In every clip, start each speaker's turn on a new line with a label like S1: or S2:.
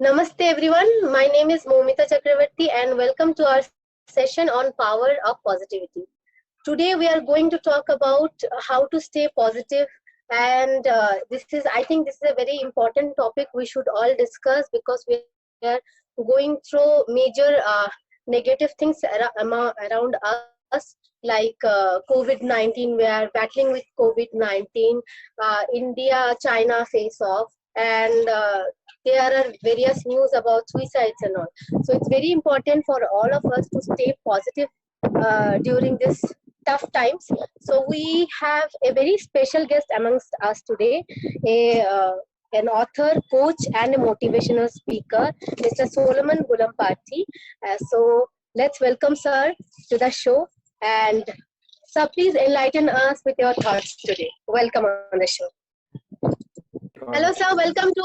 S1: Namaste everyone, my name is Moumita and welcome to our session on power of positivity. Today we are going to talk about how to stay positive, and I think this is a very important topic we should all discuss because we are going through major negative things around us, like COVID-19. We are battling with COVID-19, India China face off, and there are various news about suicides and all. So it's very important for all of us to stay positive during this tough times. So we have a very special guest amongst us today, an author, coach, and a motivational speaker, Mr. Vulamparti. So let's welcome sir to the show. And sir, please enlighten us with your thoughts today. Welcome on the show. Hello sir, welcome to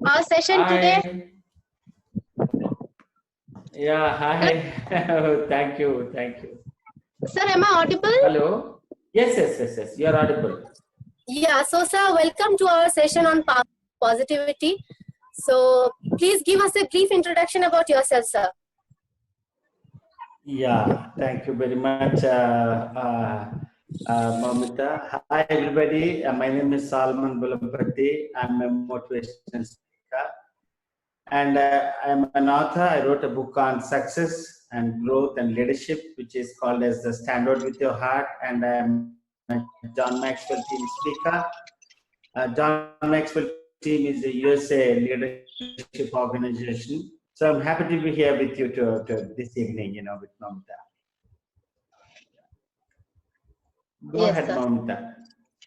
S1: our session today.
S2: Yeah, hi. Thank you.
S1: Sir, am I audible?
S2: Hello. Yes. You are audible.
S1: Yeah. So, sir, welcome to our session on positivity. So, please give us a brief introduction about yourself, sir.
S2: Yeah. Thank you very much, Moumita. Hi, everybody. My name is Vulamparti. I'm a motivational speaker. And I'm an author. I wrote a book on success and growth and leadership, which is called as the Stand Out With Your Heart. And I'm a John Maxwell team speaker. John Maxwell team is a USA leadership organization. So I'm happy to be here with you to this evening, with Moumita. Go ahead,
S1: sir.
S2: Moumita.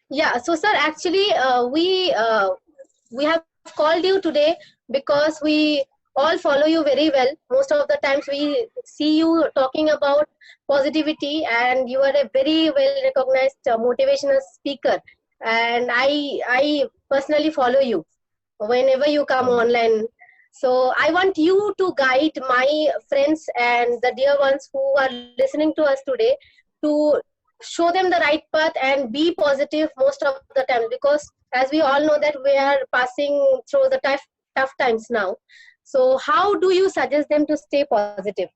S1: Yeah. So, sir, actually, we have called you today because we all follow you very well. Most of the times we see you talking about positivity, and you are a very well recognized motivational speaker. And I personally follow you whenever you come online. So I want you to guide my friends and the dear ones who are listening to us today to show them the right path and be positive most of the time, because as we all know that we are passing through the tough times now. So how do you suggest them to stay positive?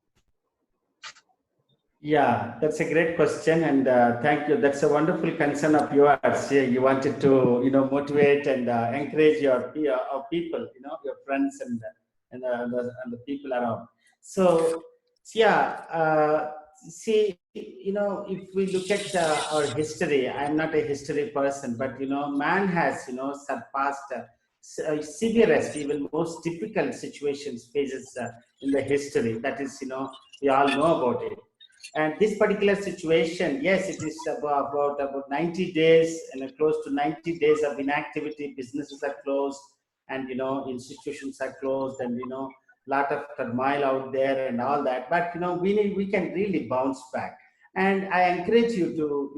S2: Yeah, that's a great question, and thank you. That's a wonderful concern of yours. You wanted to, motivate and encourage your people, your friends and the people around. So, yeah, see, if we look at our history, I'm not a history person, but man has, surpassed severest, even most difficult situations faces in the history. That is, we all know about it. And this particular situation, yes, it is about 90 days, and close to 90 days of inactivity. Businesses are closed, and institutions are closed, and lot of turmoil out there and all that. But we can really bounce back. And I encourage you to,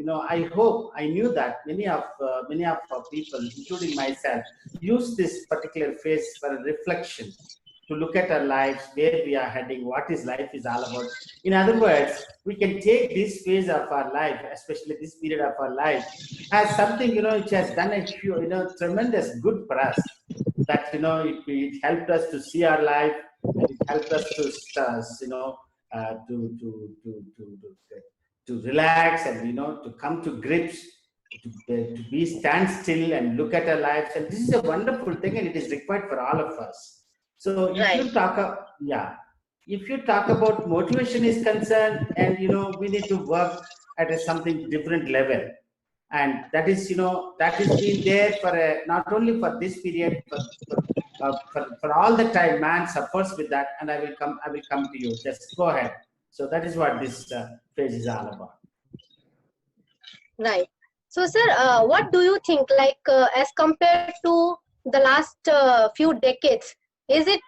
S2: I knew that many of our people, including myself, use this particular phase for a reflection, to look at our lives, where we are heading, what is life is all about. In other words, we can take this phase of our life, especially this period of our life, as something, which has done a tremendous good for us. That, it helped us to see our life, and it helped us to relax, and, to come to grips, to stand still and look at our lives. And this is a wonderful thing, and it is required for all of us. So if you talk about motivation is concerned, and we need to work at a something different level, and that is that has been there for not only for this period, for all the time man suffers with that. And I will come to you. Just go ahead. So that is what this phase is all about.
S1: Right. So, sir, what do you think? Like as compared to the last few decades, is it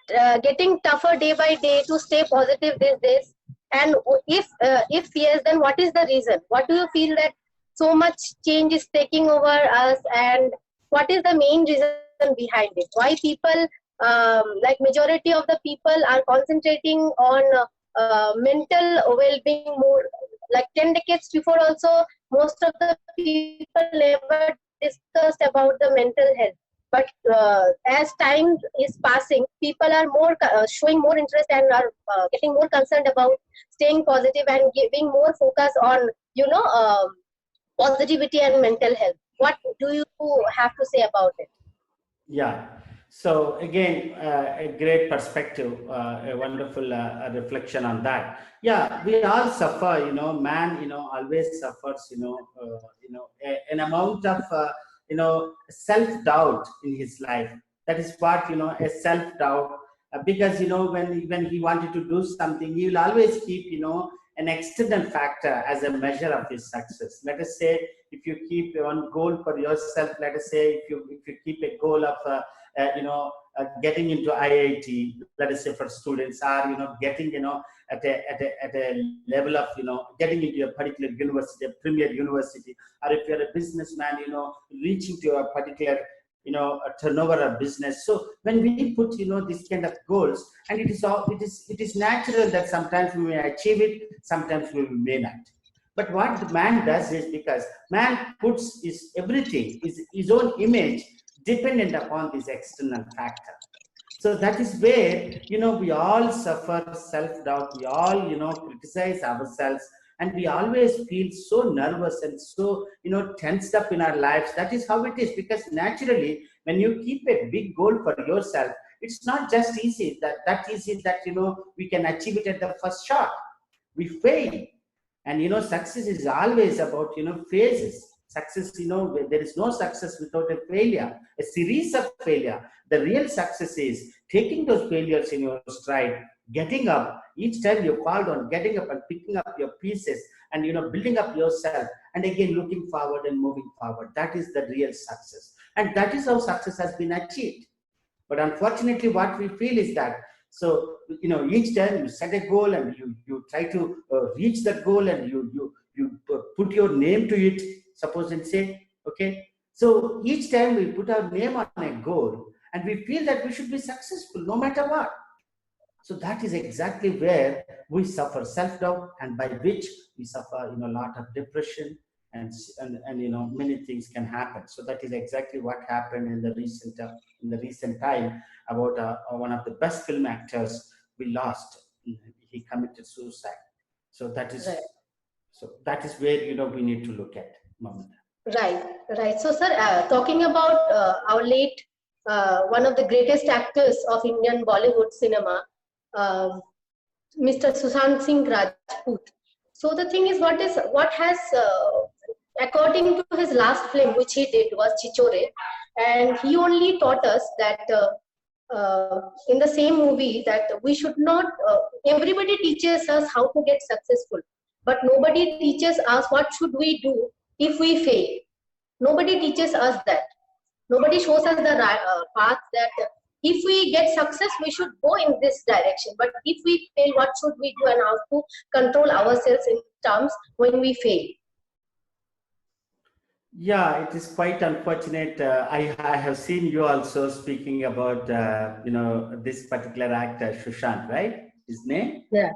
S1: getting tougher day by day to stay positive these days? And if yes, then what is the reason? What do you feel that so much change is taking over us, and what is the main reason behind it? Why people, like majority of the people, are concentrating on mental well-being more? Like 10 decades before also, most of the people never discussed about the mental health. But as time is passing, people are more showing more interest and are getting more concerned about staying positive and giving more focus on, positivity and mental health. What do you have to say about it?
S2: Yeah. So again, a great perspective, a wonderful reflection on that. Yeah, we all suffer. Man, always suffers. An amount of self doubt in his life. That is what a self doubt. Because when he wanted to do something, he will always keep an external factor as a measure of his success. Let us say, if you keep one goal for yourself, let us say if you keep a goal of getting into IIT, let us say for students, or getting at a level of getting into a particular university, a premier university, or if you're a businessman, reaching to a particular a turnover of business. So when we put this kind of goals, and it is natural that sometimes we may achieve it, sometimes we may not. But what the man does is, because man puts his everything, his own image dependent upon this external factor. So that is where we all suffer self-doubt. We all criticize ourselves, and we always feel so nervous and so tensed up in our lives. That is how it is, because naturally, when you keep a big goal for yourself, it's not just easy that easy that we can achieve it at the first shot. We fail. And success is always about phases. Success, there is no success without a failure, a series of failure. The real success is taking those failures in your stride, getting up each time you fall down, getting up and picking up your pieces, and building up yourself, and again looking forward and moving forward. That is the real success, and that is how success has been achieved. But unfortunately, what we feel is that, so each time you set a goal and you try to reach that goal, and you put your name to it, suppose, and say, okay. So each time we put our name on a goal, and we feel that we should be successful no matter what. So that is exactly where we suffer self-doubt, and by which we suffer a lot of depression, and many things can happen. So that is exactly what happened in the recent time about one of the best film actors we lost. He committed suicide. So that is
S1: Right.
S2: where we need to look at, Moumita.
S1: Right, right. So, sir, talking about our late, one of the greatest actors of Indian Bollywood cinema, uh, Mr. Sushant Singh Rajput. So the thing is, what has, according to his last film, which he did, was Chichore, and he only taught us that in the same movie that we should not. Everybody teaches us how to get successful, but nobody teaches us what should we do if we fail. Nobody teaches us that. Nobody shows us the path that if we get success, we should go in this direction. But if we fail, what should we do and how to control ourselves in terms when we fail?
S2: Yeah, it is quite unfortunate. I have seen you also speaking about this particular actor, Sushant, right? His name?
S1: Yeah.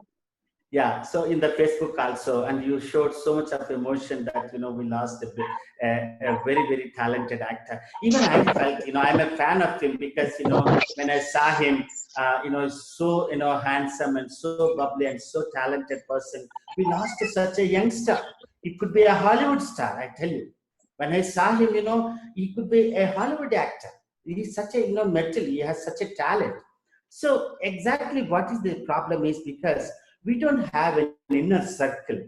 S2: Yeah, so in the Facebook also, and you showed so much of emotion that we lost a very, very talented actor. Even I felt, I'm a fan of him, because when I saw him, so handsome and so bubbly and so talented person. We lost such a youngster. He could be a Hollywood star, I tell you. When I saw him, he could be a Hollywood actor. He's such a metal. He has such a talent. So exactly what is the problem is, because we don't have an inner circle.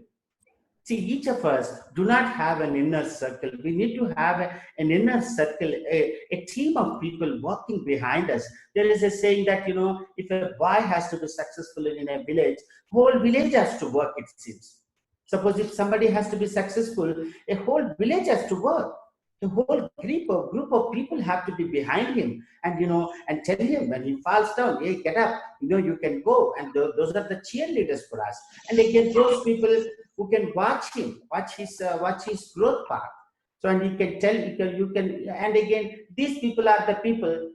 S2: See, each of us do not have an inner circle. We need to have an inner circle, a team of people working behind us. There is a saying that, if a boy has to be successful in a village, whole village has to work, it seems. Suppose if somebody has to be successful, a whole village has to work. The whole group of people have to be behind him, and and tell him when he falls down, hey, get up, you can go. And those are the cheerleaders for us. And again, those people who can watch him, watch his growth path. So, and he can tell, you can, and again, these people are the people,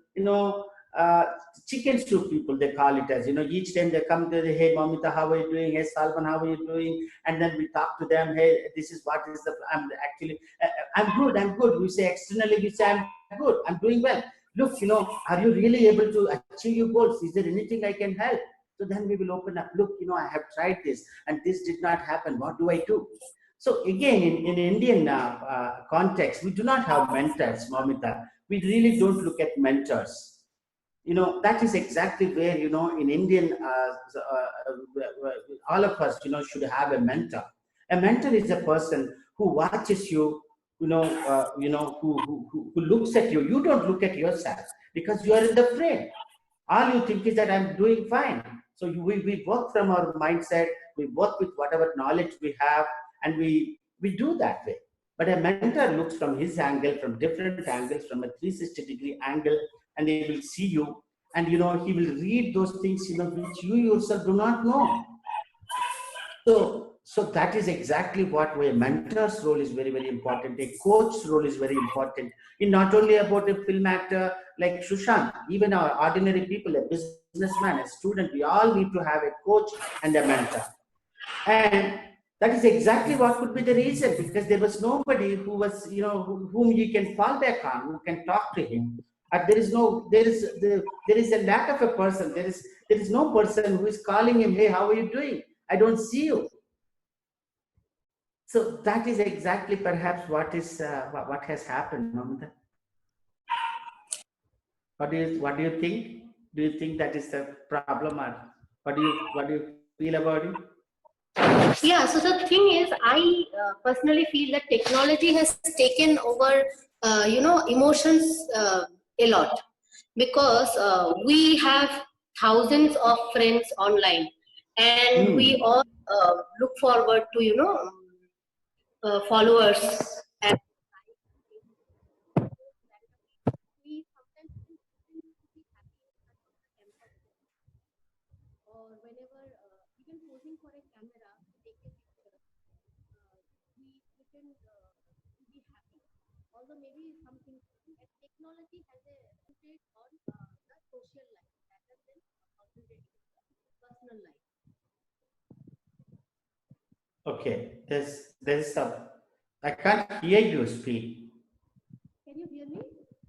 S2: uh, chicken soup people, they call it as, each time they come to the, hey, Moumita, how are you doing? Hey, Salman, how are you doing? And then we talk to them, hey, this is I'm actually, I'm good. We say externally, we say, I'm good, I'm doing well. look, are you really able to achieve your goals? Is there anything I can help? So then we will open up. Look, I have tried this and this did not happen. What do I do? So again, in Indian context, we do not have mentors, Moumita. We really don't look at mentors. That is exactly where, in Indian, all of us, should have a mentor. A mentor is a person who watches you, who looks at you. You don't look at yourself because you are in the frame. All you think is that I'm doing fine. So we work from our mindset, we work with whatever knowledge we have, and we do that way. But a mentor looks from his angle, from different angles, from a 360-degree angle, and he will see you, and he will read those things which you yourself do not know. So that is exactly what a mentor's role is very, very important. A coach's role is very important. In not only about a film actor like Sushant, even our ordinary people, a businessman, a student, we all need to have a coach and a mentor. And that is exactly what could be the reason, because there was nobody who was, whom you can fall back on, who can talk to him. And there is a lack of a person. There is no person who is calling him, hey, how are you doing? I don't see you. So that is exactly perhaps what has happened, Moumita. What do you think? Do you think that is the problem, or what do you feel about it?
S1: Yeah, so the thing is, I personally feel that technology has taken over, emotions a lot, because we have thousands of friends online, and we all look forward to, followers. And we sometimes feel to be happy in front of the temple, or whenever, even posing for a camera to take a picture, we pretend to be happy. Although maybe something, and technology has a concentrate on the social life rather than concentrating on the personal life.
S2: Okay, there's some. I can't hear you speak.
S1: Can you hear me?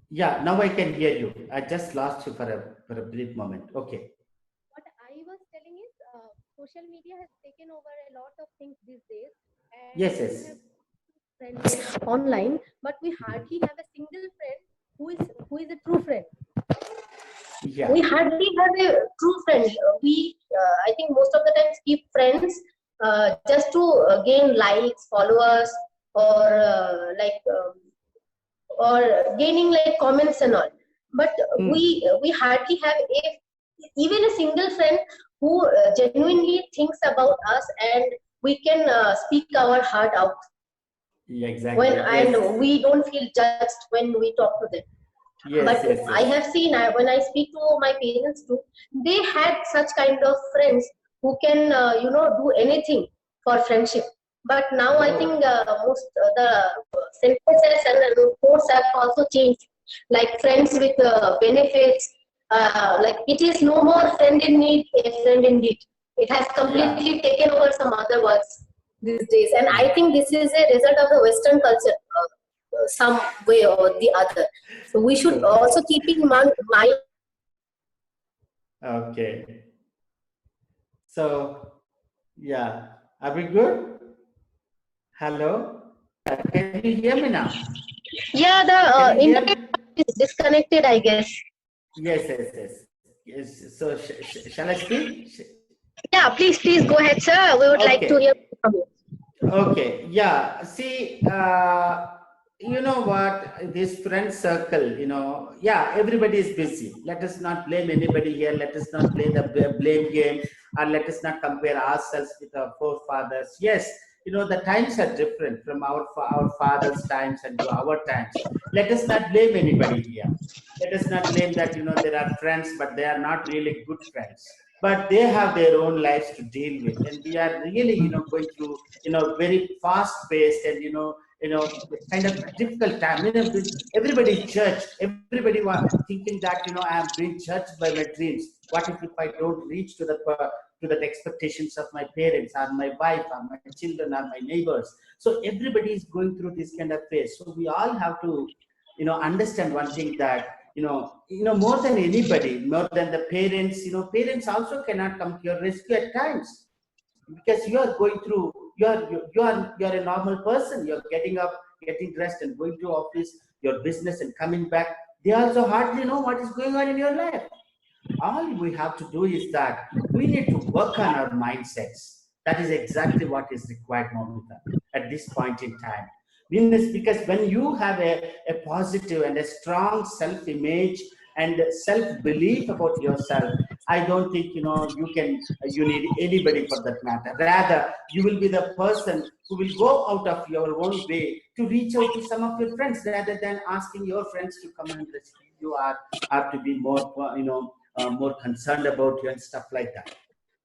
S2: Yeah, now I can hear you. I just lost you for a brief moment. Okay.
S1: What I was telling is, social media has taken over a lot of things these days, and
S2: Yes,
S1: we
S2: yes.
S1: have friends online, but we hardly have a single friend who is a true friend.
S2: Yeah.
S1: We hardly have a true friend. I think most of the times keep friends just to gain likes, followers, or or gaining like comments and all. But we hardly have even a single friend who genuinely thinks about us, and we can speak our heart out
S2: Yeah, exactly.
S1: and
S2: Yes.
S1: we don't feel judged when we talk to them.
S2: Yes,
S1: But
S2: yes,
S1: I
S2: yes.
S1: have seen, when I speak to my parents too, they had such kind of friends who can, do anything for friendship. But now I think
S2: Oh,
S1: most the sentences and quotes have also changed. Like friends with benefits, like it is no more friend in need, a friend indeed. It has
S2: yeah.
S1: completely taken over some other words these days, and I think this is a result of the Western culture. Some way or the other. So we should
S2: Okay.
S1: also keep in mind.
S2: Okay. So, yeah. Are we good? Hello? Can you hear me now?
S1: Yeah, the
S2: Can you hear
S1: internet
S2: me?
S1: is disconnected, I guess.
S2: Yes, yes, yes. Yes. So, shall I speak?
S1: Yeah, please go ahead, sir. We would like to hear
S2: Okay.
S1: from you.
S2: Okay, yeah. See, you know what? This friend circle, yeah, everybody is busy. Let us not blame anybody here. Let us not play the blame game, or let us not compare ourselves with our forefathers. Yes, the times are different from our fathers' times and to our times. Let us not blame anybody here. Let us not blame that there are friends, but they are not really good friends. But they have their own lives to deal with, and we are really going through very fast paced and kind of difficult time. Everybody is judged. Everybody thinking that I am being judged by my dreams. What if I don't reach to the expectations of my parents or my wife or my children or my neighbors? So everybody is going through this kind of phase. So we all have to understand one thing, that more than anybody, more than the parents. Parents also cannot come to your rescue at times, because you are going through, you're a normal person. You're getting up, getting dressed, and going to office, your business, and coming back. They also hardly know what is going on in your life. All we have to do is that we need to work on our mindsets. That is exactly what is required, Moumita, at this point in time. Because when you have a positive and a strong self-image and self-belief about yourself, I don't think you need anybody for that matter. Rather, you will be the person who will go out of your own way to reach out to some of your friends, rather than asking your friends to come and rescue you, or to be more more concerned about you and stuff like that.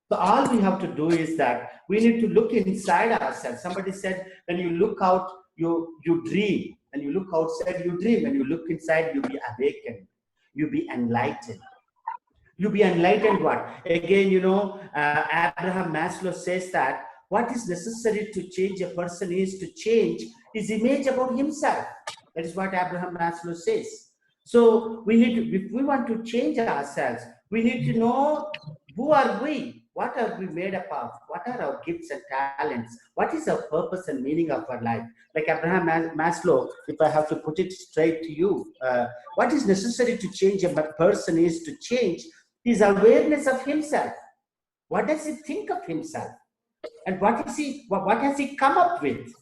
S2: So all we have to do is that we need to look inside ourselves. Somebody said, when you look out, you dream. When you look outside, you dream. When you look inside, you be awakened. You be enlightened. You be enlightened what? Again, Abraham Maslow says that what is necessary to change a person is to change his image about himself. That is what Abraham Maslow says. So we need to, if we want to change ourselves, we need to know who are we, what are we made up of, what are our gifts and talents, what is our purpose and meaning of our life. Like Abraham Maslow, if I have to put it straight to you, what is necessary to change a person is to change his awareness of himself. What does he think of himself? And what has he come up with?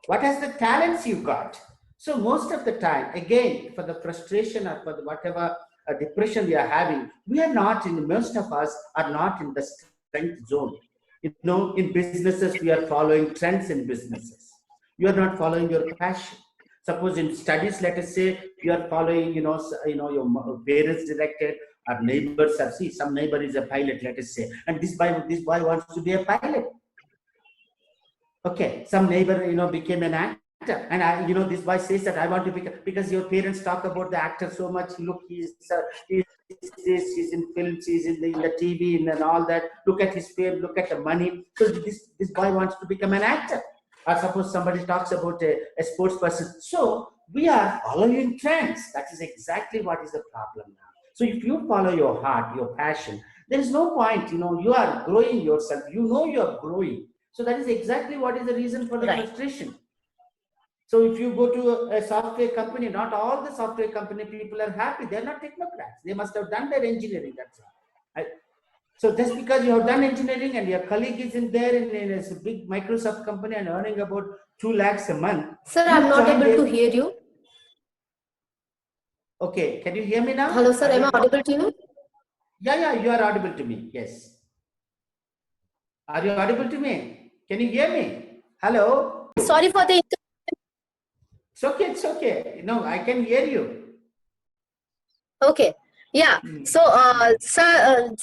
S2: What has the talents you got? So most of the time, again, for the frustration or for the whatever depression we are having, most of us are not in the strength zone. In businesses, we are following trends in businesses. You are not following your passion. Suppose in studies, let us say, you are following, your parents directed, our neighbors are, see, some neighbor is a pilot, let us say, and this boy wants to be a pilot. Okay, some neighbor, became an actor, and this boy says that I want to become, because your parents talk about the actor so much. Look, he's in films, he's in the TV and all that. Look at his fame, look at the money. So this boy wants to become an actor. Or suppose somebody talks about a sports person. So we are following trends. That is exactly what is the problem now. So if you follow your heart, your passion, there is no point. You are growing yourself. You are growing. So that is exactly what is the reason for the frustration. So if you go to a software company, not all the software company people are happy. They're not technocrats. They must have done their engineering. That's all. So just because you have done engineering and your colleague is in there in a big Microsoft company and earning about 2 lakhs a month.
S1: Sir, I'm not able to hear you.
S2: Okay, can you hear me now?
S1: Hello, sir. Am I audible to you?
S2: Yeah, you are audible to me. Yes. Are you audible to me? Can you hear me? Hello?
S1: Sorry for the interruption.
S2: It's okay. No, I can hear you.
S1: Okay. Yeah. So, sir,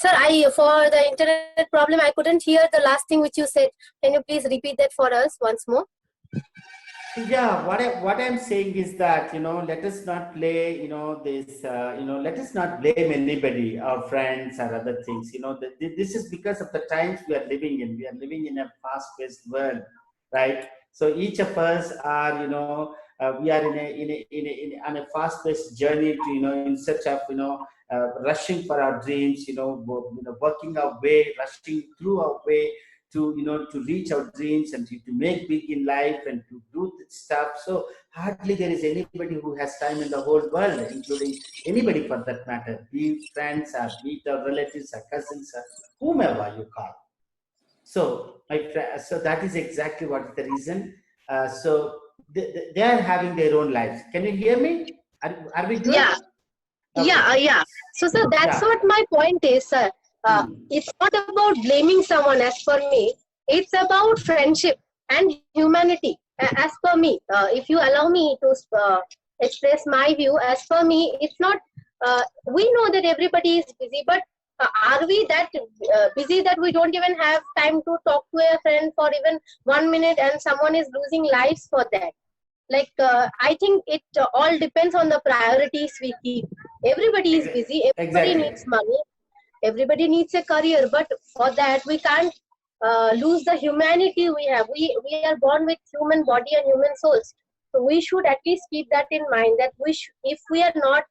S1: for the internet problem, I couldn't hear the last thing which you said. Can you please repeat that for us once more?
S2: Yeah, what I'm saying is that, let us not play, let us not blame anybody, our friends or other things. This is because of the times we are living in. We are living in a fast-paced world, right? So each of us are, we are on a fast-paced journey to, in search of, rushing for our dreams, working our way, rushing through our way to reach our dreams and to make big in life and to do stuff. So hardly there is anybody who has time in the whole world, including anybody for that matter, be friends or meet our relatives or cousins or whomever you call. So that is exactly what is the reason. So they are having their own lives. Can you hear me? Are we good?
S1: Yeah. Okay. Yeah. So, sir, that's what my point is, sir. It's not about blaming someone, as per me. It's about friendship and humanity, as per me. If you allow me to express my view, as per me, it's not. We know that everybody is busy, but are we that busy that we don't even have time to talk to a friend for even 1 minute, and someone is losing lives for that? Like, I think it all depends on the priorities we keep. Everybody is busy. Everybody needs money. Everybody needs a career. But for that, we can't lose the humanity we have. We are born with human body and human souls. So we should at least keep that in mind, that if we are not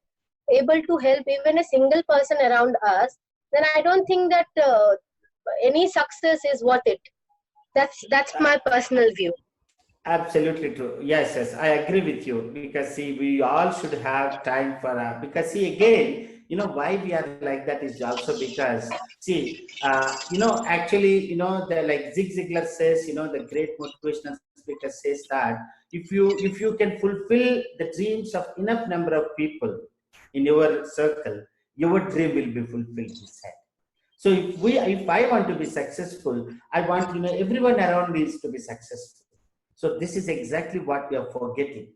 S1: able to help even a single person around us, then I don't think that any success is worth it. That's my personal view.
S2: Absolutely true. Yes, yes, I agree with you, because see, we all should have time for because see, again, why we are like that is also because see, actually, the like Zig Ziglar says, the great motivational speaker says that if you can fulfill the dreams of enough number of people in your circle, your dream will be fulfilled. He said. So if I want to be successful, I want everyone around me is to be successful. So this is exactly what we are forgetting.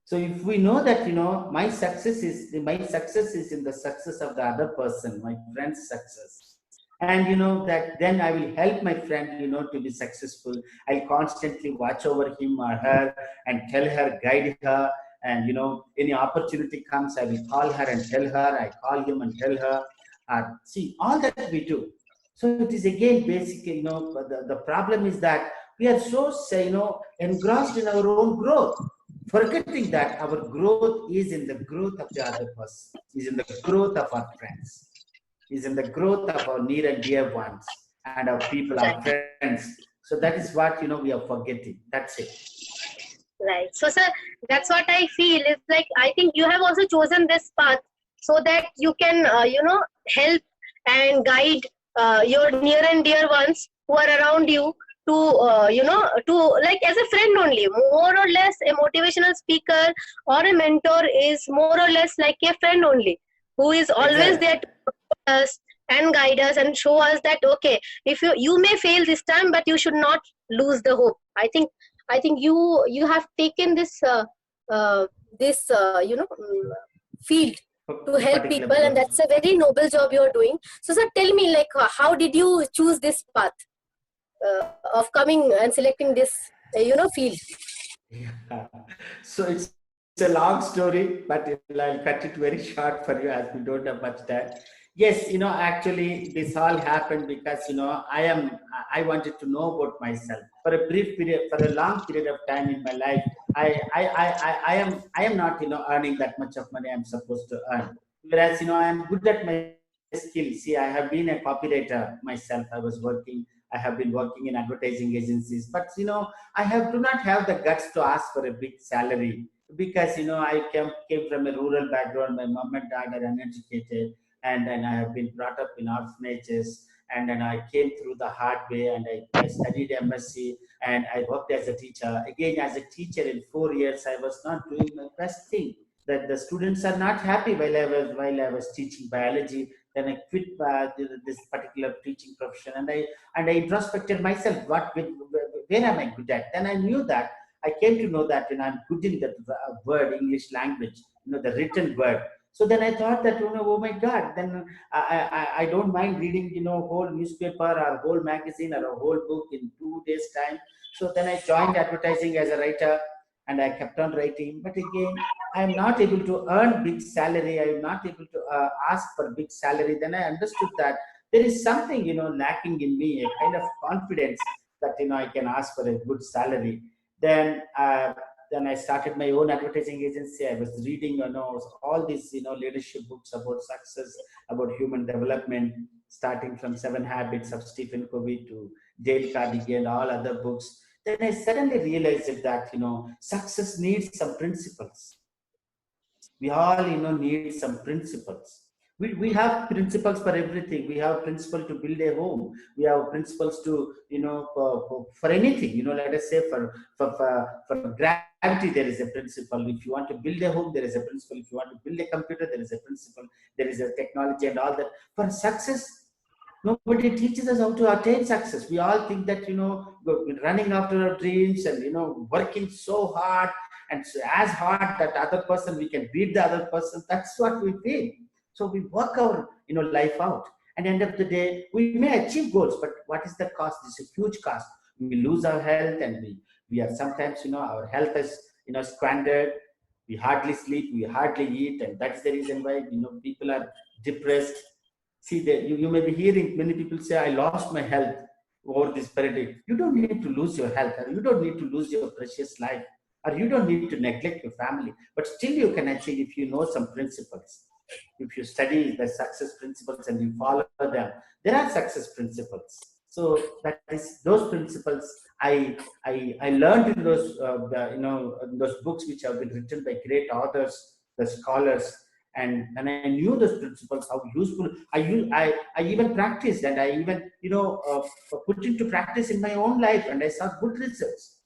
S2: So if we know that my success is in the success of the other person, my friend's success, and that then I will help my friend to be successful. I'll constantly watch over him or her and tell her, guide her, and any opportunity comes, I will call her and tell her. I call him and tell her. See all that we do. So it is again basic. The problem is that we are so engrossed in our own growth, forgetting that our growth is in the growth of the other person, is in the growth of our friends, is in the growth of our near and dear ones and our people, our
S1: Right.
S2: friends. So that is what we are forgetting. That's it.
S1: Right. So, sir, that's what I feel. It's like I think you have also chosen this path so that you can, help and guide your near and dear ones who are around you to, to like as a friend only. More or less, a motivational speaker or a mentor is more or less like a friend only, who is always
S2: Exactly.
S1: there to support us and guide us and show us that okay, if you may fail this time, but you should not lose the hope. I think you have taken uh, this field to help
S2: Particular
S1: people, and that's a very noble job you're doing. So, sir, tell me, like, how did you choose this path of coming and selecting this, field?
S2: Yeah. So it's a long story, but I'll cut it very short for you as we don't have much time. Yes, actually, this all happened because I wanted to know about myself for a brief period, for a long period of time in my life. I am not earning that much of money I'm supposed to earn. Whereas I am good at my skills. See, I have been a copywriter myself. I have been working in advertising agencies, but do not have the guts to ask for a big salary, because I came from a rural background. My mom and dad are uneducated, and then I have been brought up in orphanages, and then I came through the hard way, and I studied MSc, and I worked as a teacher. Again, as a teacher in 4 years, I was not doing my best thing. That the students are not happy while I was teaching biology. Then I quit this particular teaching profession, and I introspected myself. Where am I good at? Then I knew that I came to know that I'm good in the word English language, the written word. So then I thought that oh my God, then I don't mind reading whole newspaper or whole magazine or a whole book in 2 days time. So then I joined advertising as a writer, and I kept on writing. But again, I am not able to earn big salary. I am not able to ask for big salary. Then I understood that there is something lacking in me, a kind of confidence that I can ask for a good salary. Then then I started my own advertising agency. I was reading all these leadership books about success, about human development, starting from Seven Habits of Stephen Covey to Dale Carnegie and all other books. Then I suddenly realized that success needs some principles. We all need some principles. We have principles for everything. We have principle to build a home. We have principles to for anything. Let us say for gravity there is a principle. If you want to build a home, there is a principle. If you want to build a computer, there is a principle. There is a technology and all that. For success, nobody teaches us how to attain success. We all think that we're running after our dreams and working so hard, and so as hard that other person we can beat the other person. That's what we feel. So we work our life out, and end of the day we may achieve goals, but what is the cost? It's a huge cost. We lose our health, and we are sometimes our health is squandered. We hardly sleep, we hardly eat, and that's the reason why people are depressed. See, you may be hearing many people say, I lost my health over this period. You don't need to lose your health. You don't need to lose your precious life or you don't need to neglect your family, but still you can achieve if you know some principles. If you study the success principles and you follow them, there are success principles. So that is those principles I learned in those those books which have been written by great authors, the scholars, and I knew those principles how useful. I even practiced, and I even put into practice in my own life, and I saw good results.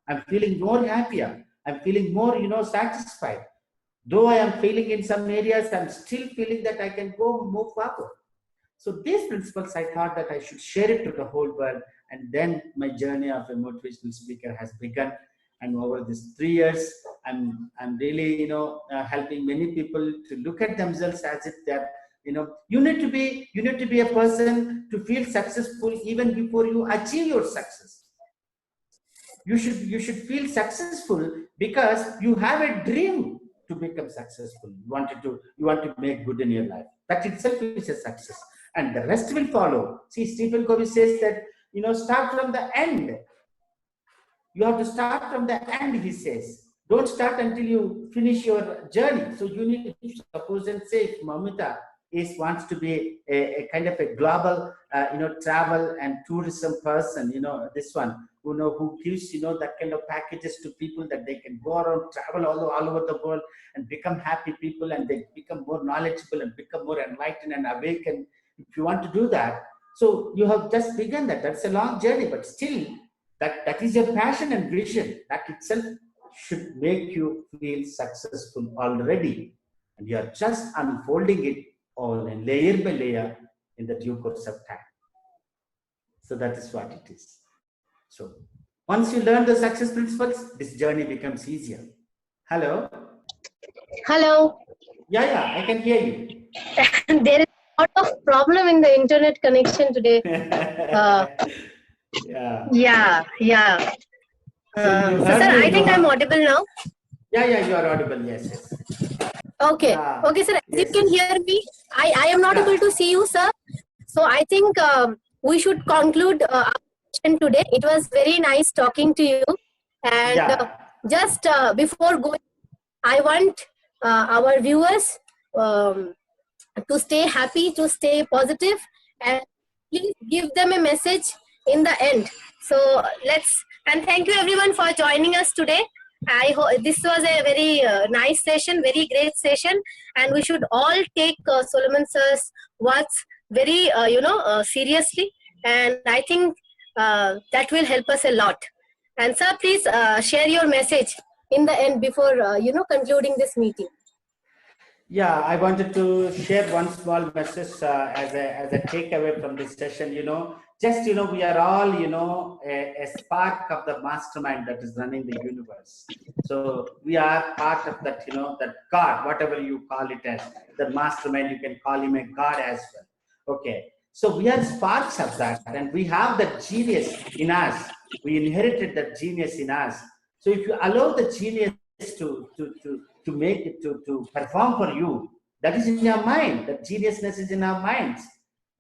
S2: I'm feeling more happier. I'm feeling more satisfied. Though I am failing in some areas, I'm still feeling that I can go move forward. So these principles, I thought that I should share it to the whole world. And then my journey of a motivational speaker has begun. And over these 3 years, I'm really helping many people to look at themselves as if they're you need to be a person to feel successful even before you achieve your success. You should feel successful because you have a dream to become successful. You want to make good in your life. That itself is a success, and the rest will follow. See, Stephen Covey says that start from the end. You have to start from the end, he says. Don't start until you finish your journey. So you need to suppose and say, if Moumita wants to be a kind of a global, travel and tourism person, this one, who gives, that kind of packages to people that they can go around, travel all over the world and become happy people, and they become more knowledgeable and become more enlightened and awakened. If you want to do that, so you have just begun that. That's a long journey, but still, that is your passion and vision. That itself should make you feel successful already. And you are just unfolding it on a layer by layer in the due course of time. So that is what it is. So once you learn the success principles, this journey becomes easier. Hello?
S1: Hello.
S2: Yeah, I can hear you.
S1: There is a lot of problem in the internet connection today. Yeah. So sir, I think I'm audible now.
S2: Yeah, you are audible. Yes.
S1: Okay, sir. As you can hear me, I am not able to see you, sir. So I think we should conclude our session today. It was very nice talking to you. And just before going, I want our viewers to stay happy, to stay positive, and please give them a message in the end. So and thank you everyone for joining us today. I hope this was a very nice session, very great session, and we should all take Solomon sir's words very seriously, and I think that will help us a lot. And sir, please share your message in the end before concluding this meeting.
S2: Yeah, I wanted to share one small message as a takeaway from this session. We are all a spark of the mastermind that is running the universe. So we are part of that that God, whatever you call it as, the mastermind. You can call him a God as well. Okay, so we are sparks of that, and we have that genius in us. We inherited that genius in us. So if you allow the genius to make it to perform for you, that is in your mind. That geniusness is in our minds.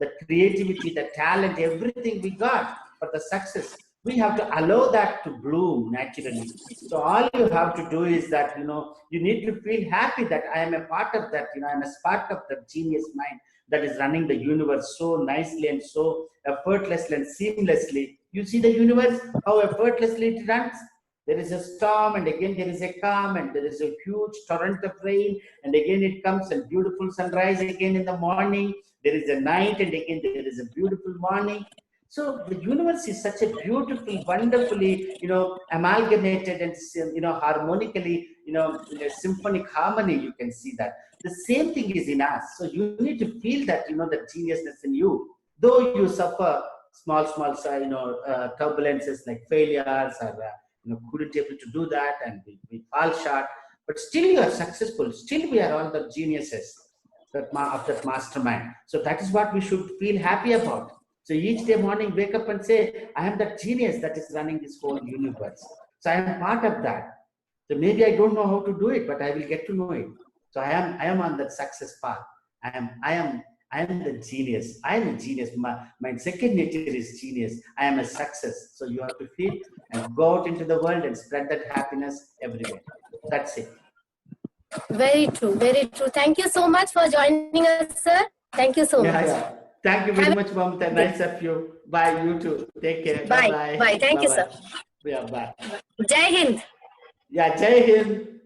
S2: The creativity, the talent, everything we got for the success, we have to allow that to bloom naturally. So all you have to do is that you need to feel happy that I am a part of that. I'm a spark of the genius mind that is running the universe so nicely and so effortlessly and seamlessly. You see the universe, how effortlessly it runs. There is a storm, and again there is a calm, and there is a huge torrent of rain, and again it comes, and beautiful sunrise again in the morning. There is a night, and again there is a beautiful morning. So the universe is such a beautiful, wonderfully, amalgamated and harmonically, in a symphonic harmony. You can see that the same thing is in us. So you need to feel that the geniusness in you, though you suffer small turbulences like failures or couldn't able to do that, and we fall short, but still you are successful. Still we are all the geniuses of that mastermind. So that is what we should feel happy about. So each day morning, wake up and say, I am that genius that is running this whole universe. So I am part of that. So maybe I don't know how to do it, but I will get to know it. So I am on that success path. I am the genius. I am a genius. My second nature is genius. I am a success. So you have to feel and go out into the world and spread that happiness everywhere. That's it.
S1: Very true, very true. Thank you so much for joining us, sir. Thank you so much.
S2: Yeah. Thank you very much, Moumita. Nice of you. Bye. You too. Take care.
S1: Bye.
S2: Bye-bye.
S1: Bye. Thank you,
S2: Bye-bye.
S1: sir.
S2: Yeah, bye.
S1: Jai Hind.
S2: Yeah, Jai Hind.